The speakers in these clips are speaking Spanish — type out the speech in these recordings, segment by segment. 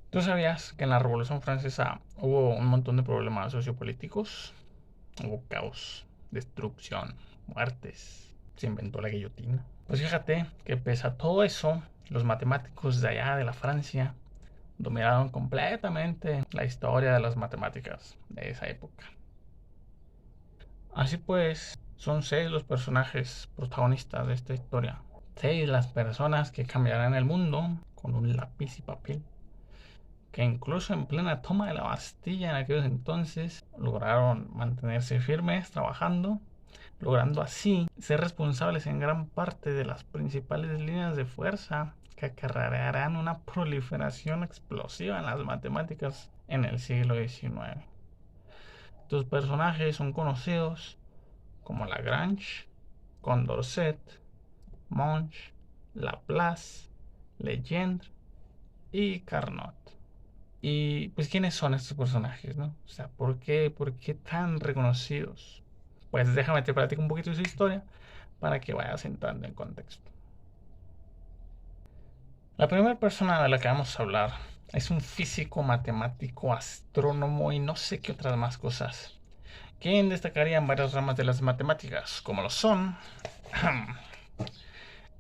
¿Tú sabías que en la Revolución Francesa hubo un montón de problemas sociopolíticos? Hubo caos, destrucción, muertes. Se inventó la guillotina. Pues fíjate que pese a todo eso, los matemáticos de allá de la Francia dominaron completamente la historia de las matemáticas de esa época. Así pues, son 6 los personajes protagonistas de esta historia. 6 las personas que cambiarán el mundo con un lápiz y papel, que incluso en plena toma de la Bastilla en aquellos entonces lograron mantenerse firmes trabajando, logrando así ser responsables en gran parte de las principales líneas de fuerza que acarrearán una proliferación explosiva en las matemáticas en el siglo XIX. Estos personajes son conocidos como Lagrange, Condorcet, Monge, Laplace, Legendre y Carnot. Y pues, ¿quiénes son estos personajes, no? O sea, ¿por qué tan reconocidos? Pues déjame te platico un poquito de su historia para que vayas entrando en contexto. La primera persona de la que vamos a hablar es un físico, matemático, astrónomo y no sé qué otras más cosas, quien destacaría en varias ramas de las matemáticas, como lo son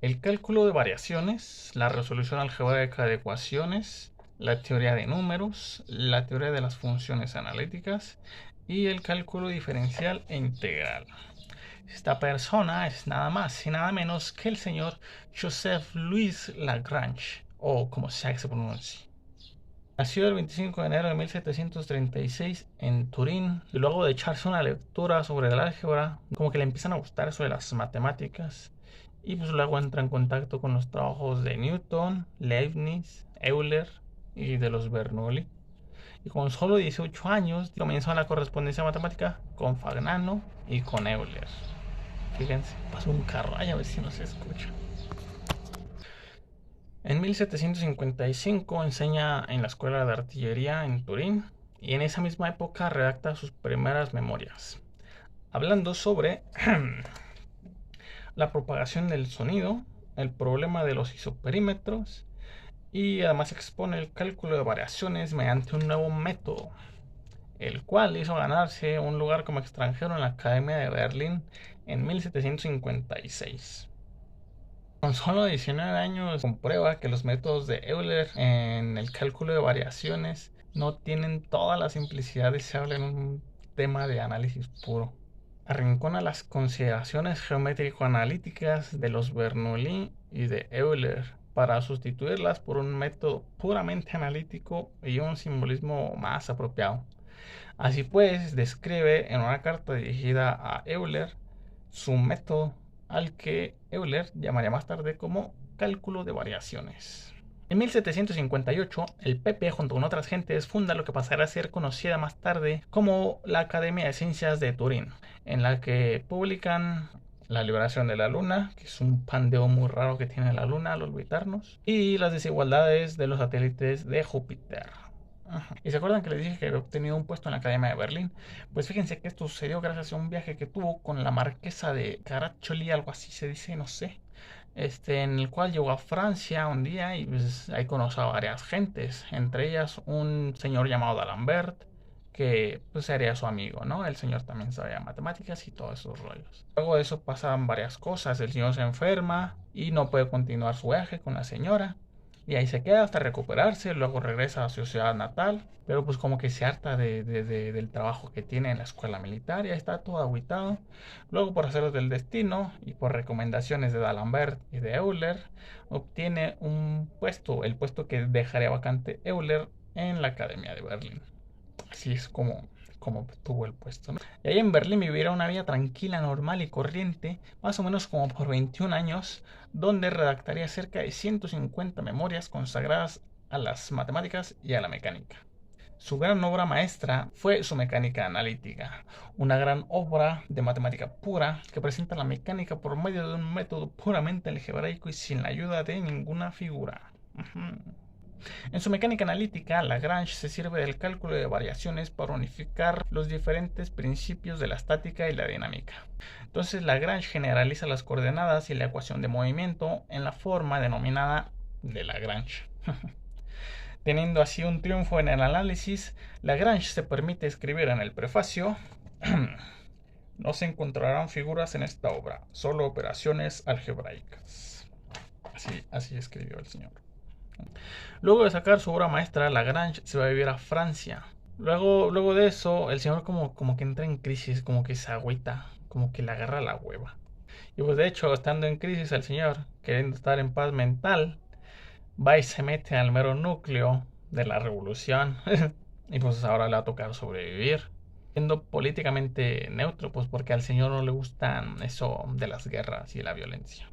el cálculo de variaciones, la resolución algebraica de ecuaciones, la teoría de números, la teoría de las funciones analíticas y el cálculo diferencial e integral. Esta persona es nada más y nada menos que el señor Joseph Louis Lagrange, o como sea que se pronuncie. Nació el 25 de enero de 1736 en Turín y luego de echarse una lectura sobre el álgebra, como que le empiezan a gustar eso de las matemáticas y pues luego entra en contacto con los trabajos de Newton, Leibniz, Euler y de los Bernoulli. Y con solo 18 años comenzó la correspondencia matemática con Fagnano y con Euler. Fíjense, pasó un carro, a ver si no se escucha. En 1755 enseña en la Escuela de Artillería en Turín y en esa misma época redacta sus primeras memorias, hablando sobre la propagación del sonido, el problema de los isoperímetros y además expone el cálculo de variaciones mediante un nuevo método, el cual hizo ganarse un lugar como extranjero en la Academia de Berlín en 1756. Con solo 19 años comprueba que los métodos de Euler en el cálculo de variaciones no tienen toda la simplicidad deseable en un tema de análisis puro. Arrincona las consideraciones geométrico-analíticas de los Bernoulli y de Euler para sustituirlas por un método puramente analítico y un simbolismo más apropiado. Así pues, describe en una carta dirigida a Euler su método, al que Euler llamaría más tarde como cálculo de variaciones. En 1758, el PP junto con otras gentes funda lo que pasará a ser conocida más tarde como la Academia de Ciencias de Turín, en la que publican la liberación de la Luna, que es un pandeo muy raro que tiene la Luna al orbitarnos, y las desigualdades de los satélites de Júpiter. Ajá. ¿Y se acuerdan que les dije que había obtenido un puesto en la Academia de Berlín? Pues fíjense que esto sucedió gracias a un viaje que tuvo con la marquesa de Caraccioli, algo así se dice, no sé. En el cual llegó a Francia un día y pues, ahí conoció a varias gentes, entre ellas un señor llamado D'Alembert, que pues sería su amigo, ¿no? El señor también sabía matemáticas y todos esos rollos. Luego de eso pasan varias cosas, el señor se enferma y no puede continuar su viaje con la señora. Y ahí se queda hasta recuperarse, luego regresa a su ciudad natal, pero pues como que se harta del trabajo que tiene en la escuela militar y ahí está todo agüitado. Luego por hacerlo del destino y por recomendaciones de D'Alembert y de Euler, obtiene un puesto, el puesto que dejaría vacante Euler en la Academia de Berlín. Así es como tuvo el puesto, ¿no? Y ahí en Berlín vivirá una vida tranquila, normal y corriente, más o menos como por 21 años, donde redactaría cerca de 150 memorias consagradas a las matemáticas y a la mecánica. Su gran obra maestra fue su Mecánica Analítica, una gran obra de matemática pura que presenta la mecánica por medio de un método puramente algebraico y sin la ayuda de ninguna figura. En su mecánica analítica, Lagrange se sirve del cálculo de variaciones para unificar los diferentes principios de la estática y la dinámica. Entonces, Lagrange generaliza las coordenadas y la ecuación de movimiento en la forma denominada de Lagrange. Teniendo así un triunfo en el análisis, Lagrange se permite escribir en el prefacio: no se encontrarán figuras en esta obra, solo operaciones algebraicas. Así escribió el señor. Luego de sacar su obra maestra, Lagrange se va a vivir a Francia. Luego de eso, el señor como que entra en crisis, como que se agüita, como que le agarra la hueva. Y pues de hecho, estando en crisis el señor, queriendo estar en paz mental, va y se mete al mero núcleo de la revolución. Y pues ahora le va a tocar sobrevivir. Siendo políticamente neutro, pues porque al señor no le gustan eso de las guerras y la violencia.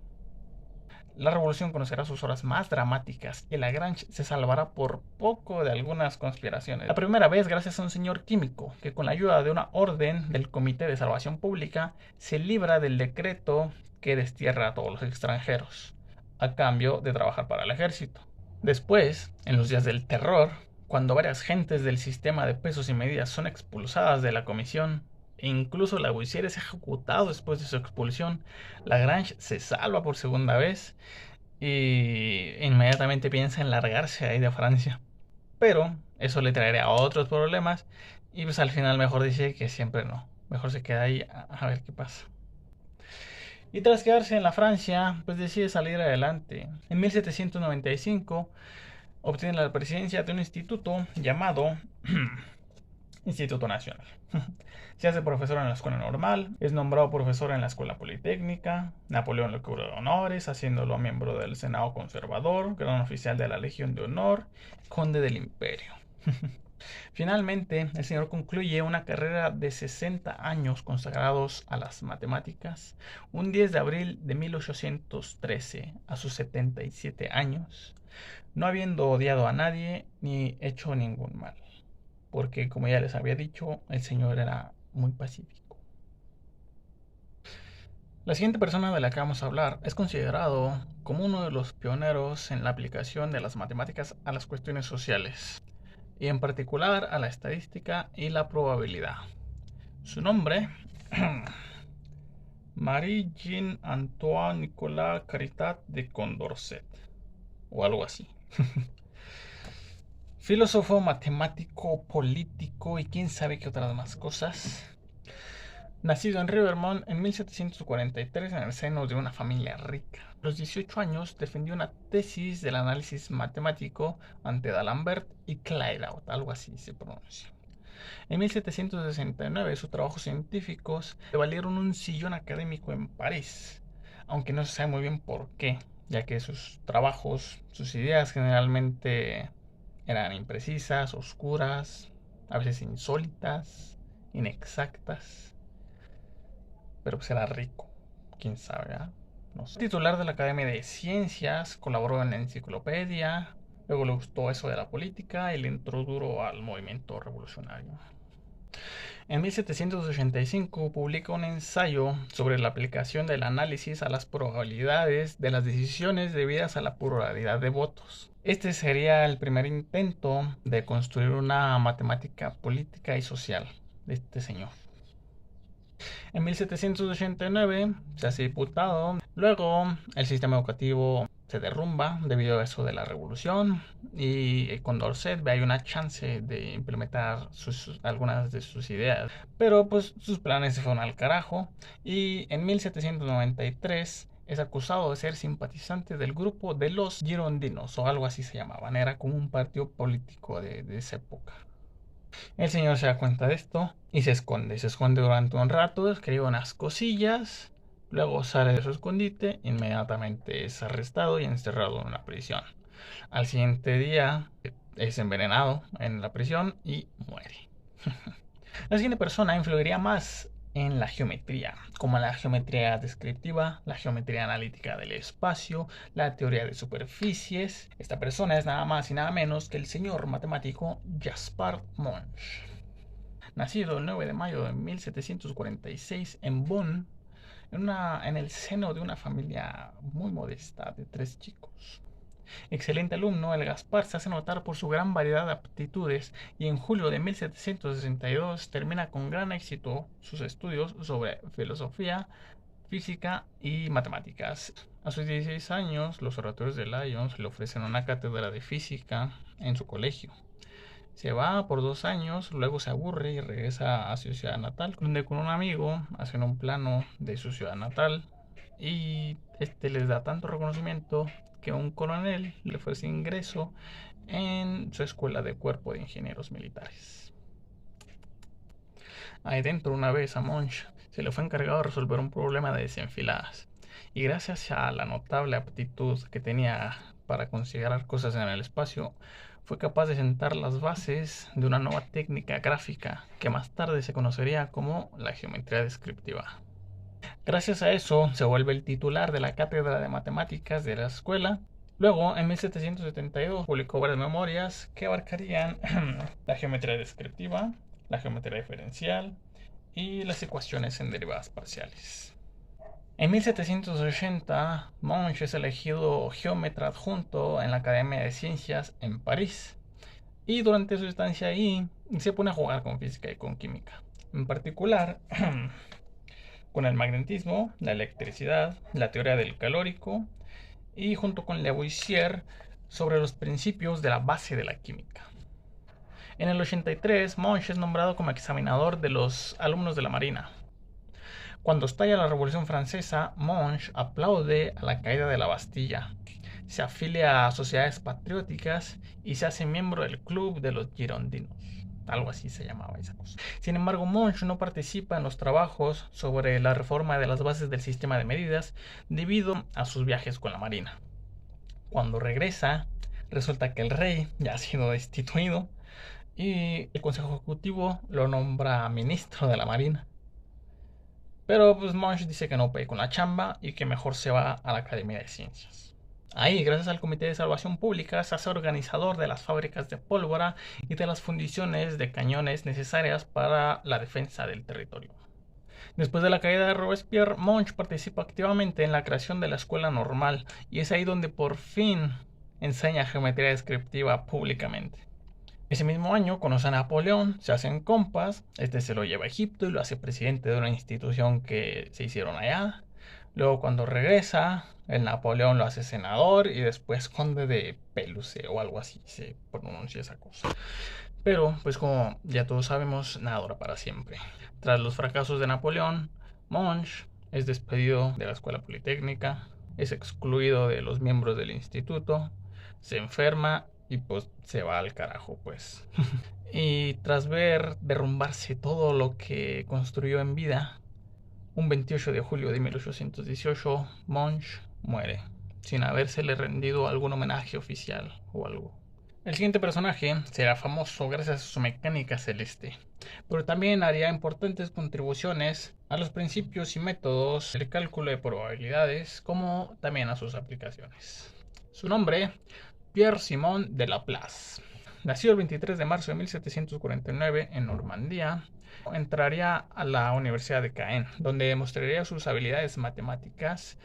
La revolución conocerá sus horas más dramáticas y Lagrange se salvará por poco de algunas conspiraciones. La primera vez gracias a un señor químico que con la ayuda de una orden del Comité de Salvación Pública se libra del decreto que destierra a todos los extranjeros, a cambio de trabajar para el ejército. Después, en los días del terror, cuando varias gentes del sistema de pesos y medidas son expulsadas de la comisión, e incluso Lavoisier es ejecutado después de su expulsión, Lagrange se salva por segunda vez y inmediatamente piensa en largarse ahí de Francia. Pero eso le traería otros problemas y pues al final mejor dice que siempre no. Mejor se queda ahí a ver qué pasa. Y tras quedarse en la Francia, pues decide salir adelante. En 1795 obtiene la presidencia de un instituto llamado Instituto Nacional. Se hace profesor en la escuela normal, es nombrado profesor en la escuela politécnica, Napoleón le cubre honores, haciéndolo miembro del Senado conservador, gran oficial de la Legión de Honor, conde del Imperio. Finalmente, el señor concluye una carrera de 60 años consagrados a las matemáticas, un 10 de abril de 1813, a sus 77 años, no habiendo odiado a nadie ni hecho ningún mal, porque como ya les había dicho, el señor era muy pacífico. La siguiente persona de la que vamos a hablar es considerado como uno de los pioneros en la aplicación de las matemáticas a las cuestiones sociales, y en particular a la estadística y la probabilidad. Su nombre, Marie-Jean Antoine Nicolas Caritat de Condorcet, o algo así. Filósofo, matemático, político y quién sabe qué otras más cosas. Nacido en Rivermont en 1743 en el seno de una familia rica. A los 18 años defendió una tesis del análisis matemático ante D'Alembert y Clairaut, algo así se pronuncia. En 1769 sus trabajos científicos le valieron un sillón académico en París, aunque no se sabe muy bien por qué, ya que sus trabajos, sus ideas generalmente eran imprecisas, oscuras, a veces insólitas, inexactas. Pero pues era rico, quién sabe, ¿eh? No sé. Titular de la Academia de Ciencias, colaboró en la enciclopedia, luego le gustó eso de la política y le introdujo al movimiento revolucionario. En 1785 publica un ensayo sobre la aplicación del análisis a las probabilidades de las decisiones debidas a la pluralidad de votos. Este sería el primer intento de construir una matemática política y social de este señor. En 1789 se hace diputado. Luego el sistema educativo se derrumba debido a eso de la revolución y Condorcet hay una chance de implementar algunas de sus ideas, pero pues sus planes se fueron al carajo y en 1793 es acusado de ser simpatizante del grupo de los girondinos o algo así se llamaban, era como un partido político de esa época. El señor se da cuenta de esto y se esconde durante un rato, escribe unas cosillas. Luego sale de su escondite, inmediatamente es arrestado y encerrado en una prisión. Al siguiente día es envenenado en la prisión y muere. La siguiente persona influiría más en la geometría, como la geometría descriptiva, la geometría analítica del espacio, la teoría de superficies. Esta persona es nada más y nada menos que el señor matemático Gaspard Monge. Nacido el 9 de mayo de 1746 en Bonn, en el seno de una familia muy modesta de 3 chicos. Excelente alumno, el Gaspar se hace notar por su gran variedad de aptitudes y en julio de 1762 termina con gran éxito sus estudios sobre filosofía, física y matemáticas. A sus 16 años, los oradores de Lyons le ofrecen una cátedra de física en su colegio. Se va por 2 años, luego se aburre y regresa a su ciudad natal, donde con un amigo hacen un plano de su ciudad natal y este les da tanto reconocimiento que un coronel le ofrece ingreso en su escuela de cuerpo de ingenieros militares. Ahí dentro, una vez a Monge se le fue encargado de resolver un problema de desenfiladas, y gracias a la notable aptitud que tenía para considerar cosas en el espacio, fue capaz de sentar las bases de una nueva técnica gráfica que más tarde se conocería como la geometría descriptiva. Gracias a eso se vuelve el titular de la cátedra de matemáticas de la escuela. Luego, en 1772, publicó varias memorias que abarcarían la geometría descriptiva, la geometría diferencial y las ecuaciones en derivadas parciales. En 1780, Monge es elegido geómetra adjunto en la Academia de Ciencias en París. Y durante su estancia ahí, se pone a jugar con física y con química. En particular, con el magnetismo, la electricidad, la teoría del calórico y junto con Lavoisier sobre los principios de la base de la química. En el 83, Monge es nombrado como examinador de los alumnos de la Marina. Cuando estalla la Revolución Francesa, Monge aplaude a la caída de la Bastilla, se afilia a sociedades patrióticas y se hace miembro del Club de los Girondinos. Algo así se llamaba esa cosa. Sin embargo, Monge no participa en los trabajos sobre la reforma de las bases del sistema de medidas debido a sus viajes con la Marina. Cuando regresa, resulta que el rey ya ha sido destituido y el Consejo Ejecutivo lo nombra ministro de la Marina. Pero pues Monge dice que no puede con la chamba y que mejor se va a la Academia de Ciencias. Ahí, gracias al Comité de Salvación Pública, se hace organizador de las fábricas de pólvora y de las fundiciones de cañones necesarias para la defensa del territorio. Después de la caída de Robespierre, Monge participa activamente en la creación de la escuela normal y es ahí donde por fin enseña geometría descriptiva públicamente. Ese mismo año conoce a Napoleón, se hacen compas, este se lo lleva a Egipto y lo hace presidente de una institución que se hicieron allá. Luego cuando regresa, el Napoleón lo hace senador y después conde de Peluce o algo así se pronuncia esa cosa. Pero, pues como ya todos sabemos, nada dura para siempre. Tras los fracasos de Napoleón, Monge es despedido de la escuela politécnica, es excluido de los miembros del instituto, se enferma y pues se va al carajo, pues. Y tras ver derrumbarse todo lo que construyó en vida, un 28 de julio de 1818, Monge muere, sin habérsele rendido algún homenaje oficial o algo. El siguiente personaje será famoso gracias a su mecánica celeste, pero también haría importantes contribuciones a los principios y métodos del cálculo de probabilidades, como también a sus aplicaciones. Su nombre, Pierre-Simon de Laplace. Nació el 23 de marzo de 1749 en Normandía. Entraría a la Universidad de Caen, donde demostraría sus habilidades matemáticas,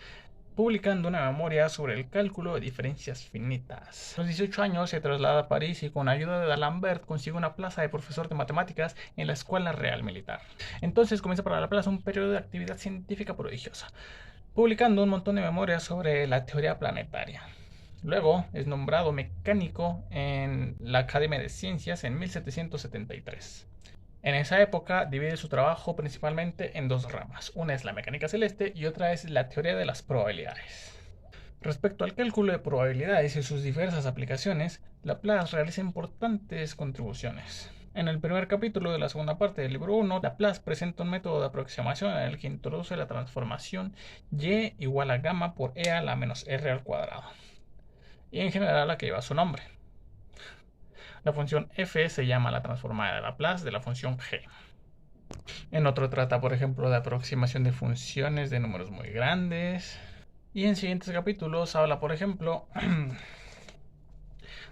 publicando una memoria sobre el cálculo de diferencias finitas. A los 18 años se traslada a París y con ayuda de D'Alembert consigue una plaza de profesor de matemáticas en la Escuela Real Militar. Entonces comienza para Laplace un periodo de actividad científica prodigiosa, publicando un montón de memorias sobre la teoría planetaria. Luego es nombrado mecánico en la Academia de Ciencias en 1773. En esa época divide su trabajo principalmente en dos ramas. Una es la mecánica celeste y otra es la teoría de las probabilidades. Respecto al cálculo de probabilidades y sus diversas aplicaciones, Laplace realiza importantes contribuciones. En el primer capítulo de la segunda parte del libro 1, Laplace presenta un método de aproximación en el que introduce la transformación y igual a gamma por e a la menos r al cuadrado, y en general la que lleva su nombre. La función f se llama la transformada de Laplace de la función g. En otro trata, por ejemplo, de aproximación de funciones de números muy grandes. Y en siguientes capítulos habla, por ejemplo,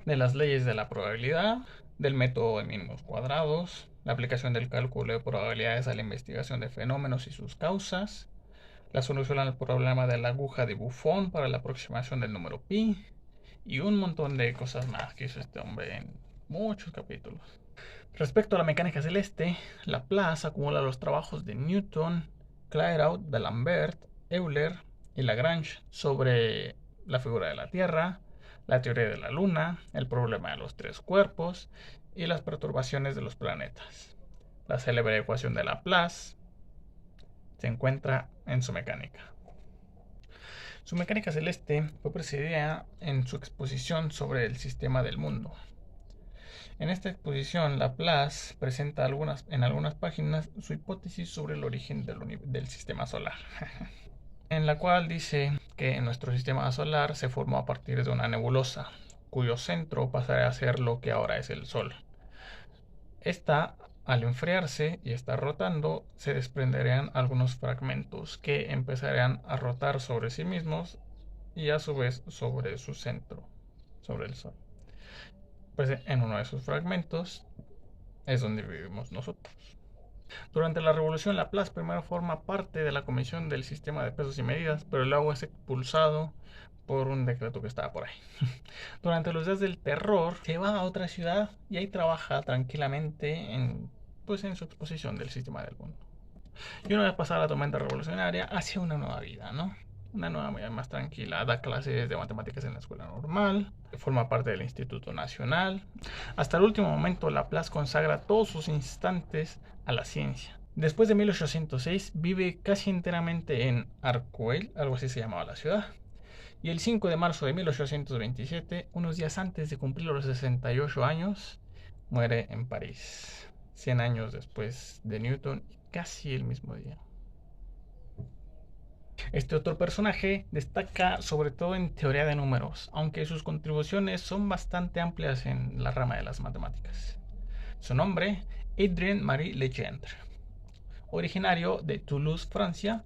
de las leyes de la probabilidad, del método de mínimos cuadrados, la aplicación del cálculo de probabilidades a la investigación de fenómenos y sus causas, la solución al problema de la aguja de Buffon para la aproximación del número pi, y un montón de cosas más que hizo este hombre en muchos capítulos. Respecto a la mecánica celeste, Laplace acumula los trabajos de Newton, Clairaut, D'Alembert, Euler y Lagrange sobre la figura de la Tierra, la teoría de la Luna, el problema de los tres cuerpos y las perturbaciones de los planetas. La célebre ecuación de Laplace se encuentra en su mecánica. Su mecánica celeste fue precedida en su exposición sobre el sistema del mundo. En esta exposición, Laplace presenta en algunas páginas su hipótesis sobre el origen del sistema solar, en la cual dice que nuestro sistema solar se formó a partir de una nebulosa, cuyo centro pasaría a ser lo que ahora es el Sol. Esta, al enfriarse y estar rotando, se desprenderían algunos fragmentos que empezarían a rotar sobre sí mismos y a su vez sobre su centro, sobre el Sol. Pues en uno de esos fragmentos es donde vivimos nosotros. Durante la Revolución, Laplace primero forma parte de la Comisión del Sistema de Pesos y Medidas, pero luego es expulsado por un decreto que estaba por ahí. Durante los días del terror, se va a otra ciudad y ahí trabaja tranquilamente en su exposición del sistema del mundo. Y una vez pasada la tormenta revolucionaria, hace una nueva vida, ¿no? Una nueva vida más tranquila. Da clases de matemáticas en la escuela normal, forma parte del Instituto Nacional. Hasta el último momento, Laplace consagra todos sus instantes a la ciencia. Después de 1806, vive casi enteramente en Arcueil, algo así se llamaba la ciudad. Y el 5 de marzo de 1827, unos días antes de cumplir los 68 años, muere en París, 100 años después de Newton y casi el mismo día. Este otro personaje destaca sobre todo en teoría de números, aunque sus contribuciones son bastante amplias en la rama de las matemáticas. Su nombre, Adrien-Marie Legendre. Originario de Toulouse, Francia,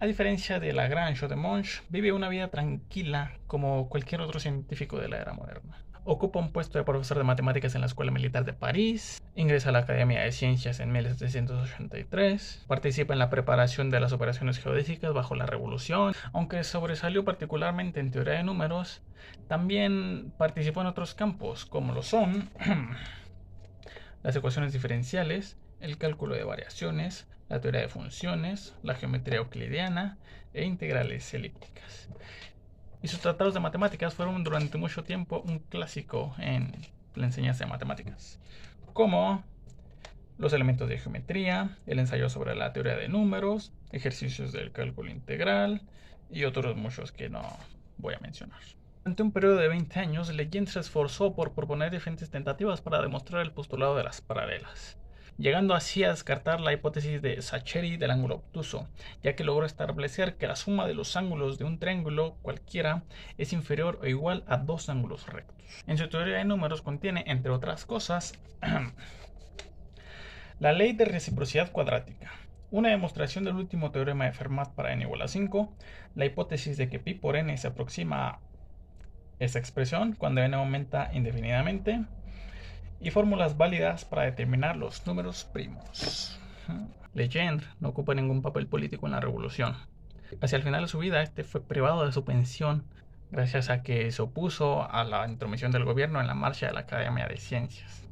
a diferencia de Lagrange o de Monge, vive una vida tranquila como cualquier otro científico de la era moderna. Ocupa un puesto de profesor de matemáticas en la Escuela Militar de París, ingresa a la Academia de Ciencias en 1783, participa en la preparación de las operaciones geodésicas bajo la Revolución, aunque sobresalió particularmente en teoría de números, también participó en otros campos como lo son las ecuaciones diferenciales, el cálculo de variaciones, la teoría de funciones, la geometría euclidiana e integrales elípticas. Y sus tratados de matemáticas fueron durante mucho tiempo un clásico en la enseñanza de matemáticas, como los elementos de geometría, el ensayo sobre la teoría de números, ejercicios del cálculo integral y otros muchos que no voy a mencionar. Durante un periodo de 20 años, Legendre se esforzó por proponer diferentes tentativas para demostrar el postulado de las paralelas, llegando así a descartar la hipótesis de Saccheri del ángulo obtuso, ya que logró establecer que la suma de los ángulos de un triángulo cualquiera es inferior o igual a dos ángulos rectos. En su teoría de números contiene, entre otras cosas, la ley de reciprocidad cuadrática, una demostración del último teorema de Fermat para n igual a 5, la hipótesis de que pi por n se aproxima a esa expresión cuando n aumenta indefinidamente, y fórmulas válidas para determinar los números primos. Legendre no ocupa ningún papel político en la revolución. Hacia el final de su vida, este fue privado de su pensión gracias a que se opuso a la intromisión del gobierno en la marcha de la Academia de Ciencias.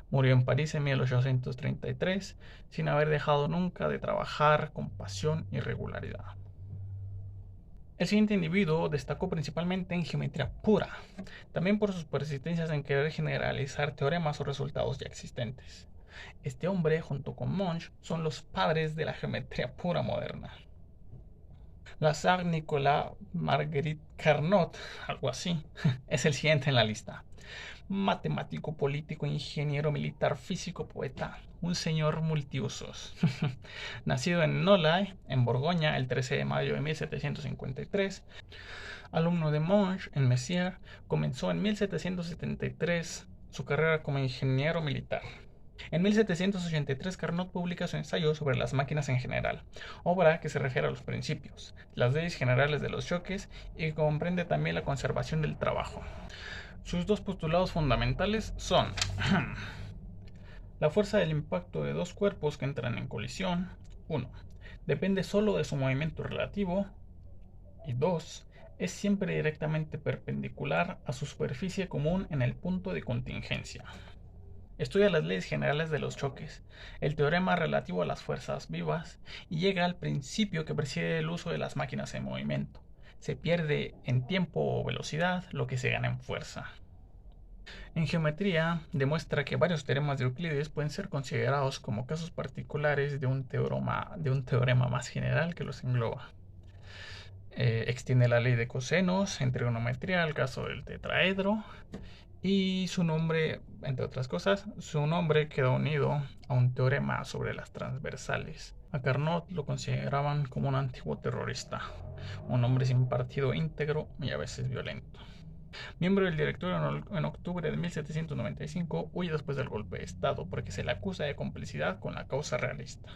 Murió en París en 1833 sin haber dejado nunca de trabajar con pasión y regularidad. El siguiente individuo destacó principalmente en geometría pura, también por sus persistencias en querer generalizar teoremas o resultados ya existentes. Este hombre, junto con Monge, son los padres de la geometría pura moderna. Lazare Nicolas Marguerite Carnot, algo así, es el siguiente en la lista. Matemático, político, ingeniero, militar, físico, poeta, un señor multiusos. Nacido en Nolay, en Borgoña, el 13 de mayo de 1753, alumno de Monge en Messières, comenzó en 1773 su carrera como ingeniero militar. En 1783, Carnot publica su ensayo sobre las máquinas en general, obra que se refiere a los principios, las leyes generales de los choques y comprende también la conservación del trabajo. Sus dos postulados fundamentales son la fuerza del impacto de dos cuerpos que entran en colisión, 1. Depende solo de su movimiento relativo, y 2. Es siempre directamente perpendicular a su superficie común en el punto de contingencia. Estudia las leyes generales de los choques, el teorema relativo a las fuerzas vivas y llega al principio que preside el uso de las máquinas en movimiento. Se pierde en tiempo o velocidad lo que se gana en fuerza. En geometría, demuestra que varios teoremas de Euclides pueden ser considerados como casos particulares de un teorema más general que los engloba. Extiende la ley de cosenos en trigonometría al caso del tetraedro y su nombre, entre otras cosas, su nombre quedó unido a un teorema sobre las transversales. A Carnot lo consideraban como un antiguo terrorista, un hombre sin partido íntegro y a veces violento. Miembro del directorio en octubre de 1795, huye después del golpe de Estado porque se le acusa de complicidad con la causa realista.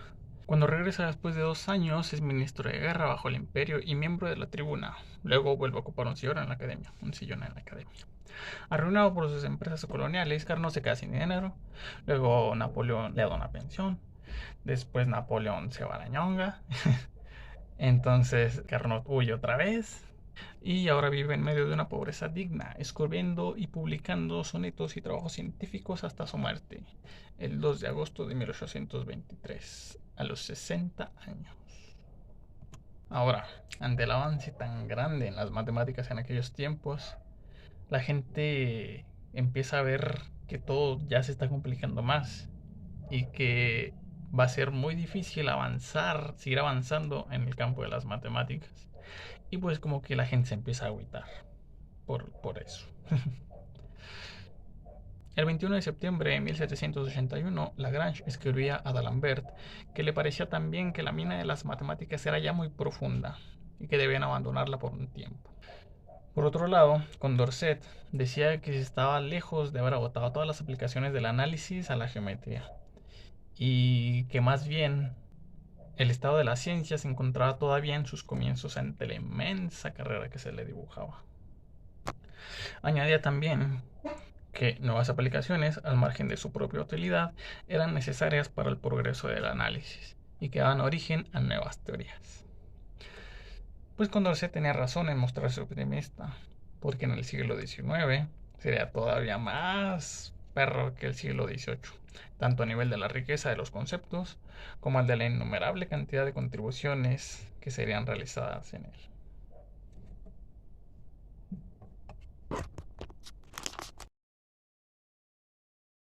Cuando regresa después de 2 años, es ministro de guerra bajo el imperio y miembro de la tribuna. Luego vuelve a ocupar un sillón en la academia. Arruinado por sus empresas coloniales, Carnot se queda sin dinero. Luego Napoleón le da una pensión. Después Napoleón se va a la ñonga. Entonces Carnot huye otra vez. Y ahora vive en medio de una pobreza digna, escribiendo y publicando sonetos y trabajos científicos hasta su muerte, el 2 de agosto de 1823, a los 60 años. Ahora, ante el avance tan grande en las matemáticas en aquellos tiempos, la gente empieza a ver que todo ya se está complicando más y que va a ser muy difícil avanzar, seguir avanzando en el campo de las matemáticas. Y pues como que la gente se empieza a agüitar por eso. El 21 de septiembre de 1781, Lagrange escribía a D'Alembert que le parecía también que la mina de las matemáticas era ya muy profunda y que debían abandonarla por un tiempo. Por otro lado, Condorcet decía que se estaba lejos de haber agotado todas las aplicaciones del análisis a la geometría y que más bien el estado de la ciencia se encontraba todavía en sus comienzos ante la inmensa carrera que se le dibujaba. Añadía también que nuevas aplicaciones, al margen de su propia utilidad, eran necesarias para el progreso del análisis y que daban origen a nuevas teorías. Pues Condorcet tenía razón en mostrarse optimista, porque en el siglo XIX sería todavía más perro que el siglo XVIII, tanto a nivel de la riqueza de los conceptos como al de la innumerable cantidad de contribuciones que serían realizadas en él.